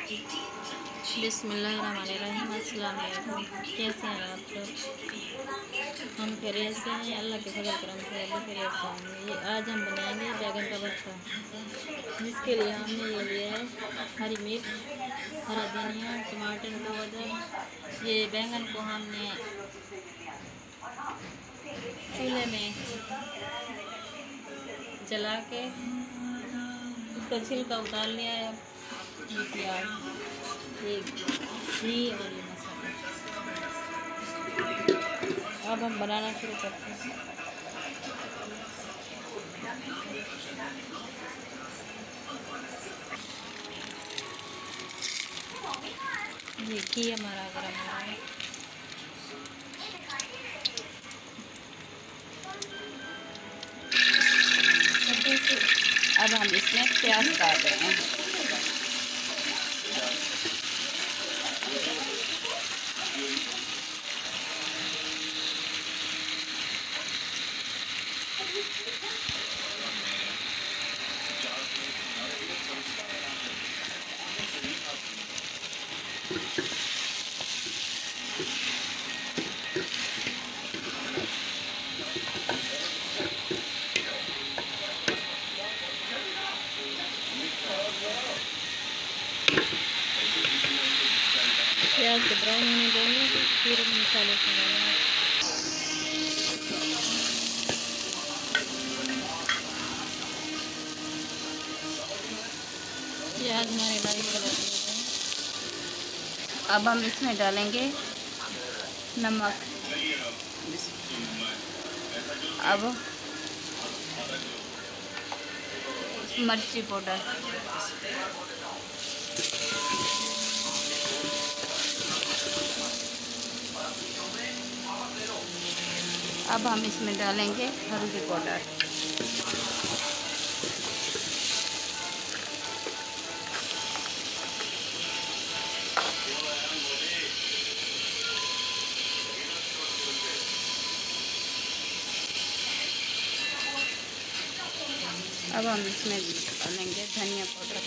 बिस्मिल्लाहिर्रहमानिर्रहीम। अस्सलाम वालेकुम। कैसे हैं आप सब? हम खैरियत से हैं, अल्लाह के फजल करम से अल्लाह खैरियत से हैं। ये आज हम बनाएंगे बैगन का भरता, जिसके लिए हमने ये लिया है हरी मिर्च, हरा धनिया, टमाटर 2 अदद। ये बैंगन को हमने चूल्हे में जला के उसका छिलका उतार लिया है। ये प्याज, ये घी और ये मसाला। अब हम बनाना शुरू करते हैं। ये घी हमारा गरम हो रहा है। अब हम इसमें प्याज डाल रहे हैं। प्याज को ब्राउन होने देंगे, फिर मसाले को डालेंगे। प्याज हमारे लाल कलर के हो गए। अब हम इसमें डालेंगे नमक, अब मिर्ची पाउडर, अब हम इसमें डालेंगे हल्दी पाउडर, अब हम इसमें डालेंगे धनिया पाउडर।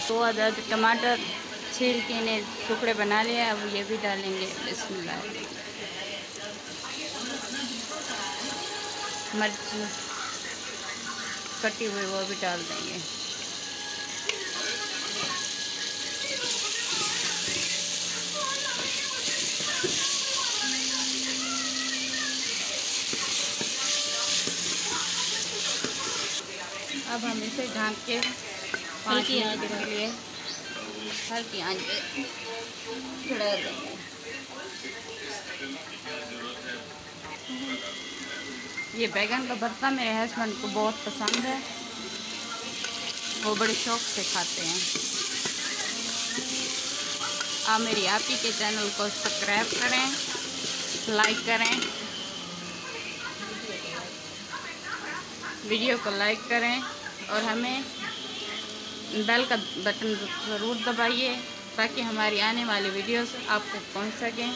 तो अदद टमाटर छील के इन्हें टुकड़े बना लिए, अब ये भी डालेंगे। बिस्मिल्लाह। मिर्च कटी हुई वो भी डाल देंगे। अब हम इसे ढक के 5 मिनट के लिए हल्की आंच पे चढ़ा देंगे। ये बैगन का भरता मेरे हस्बैंड को बहुत पसंद है, वो बड़े शौक से खाते हैं। आप मेरी आप ही के चैनल को सब्सक्राइब करें, लाइक करें, वीडियो को लाइक करें और हमें बेल का बटन ज़रूर दबाइए ताकि हमारी आने वाली वीडियोस आपको पहुंच सकें।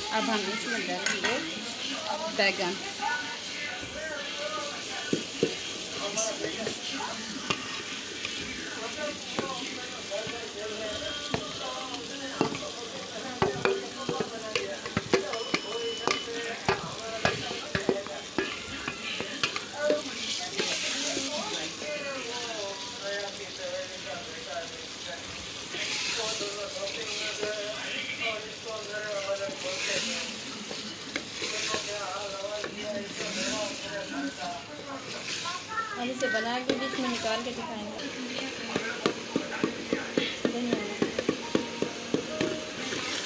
अब हम इसमें डालेंगे बैगन। हम इसे बना के बीच में निकाल के दिखाएंगे।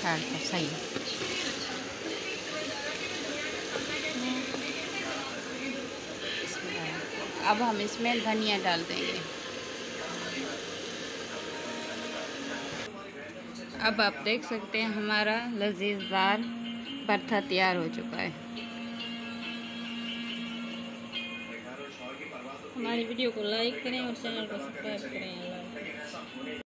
हाँ तो सही है। अब हम इसमें धनिया डाल देंगे। अब आप देख सकते हैं हमारा लजीजदार भरता तैयार हो चुका है। हमारी वीडियो को लाइक करें और चैनल को सब्सक्राइब करें।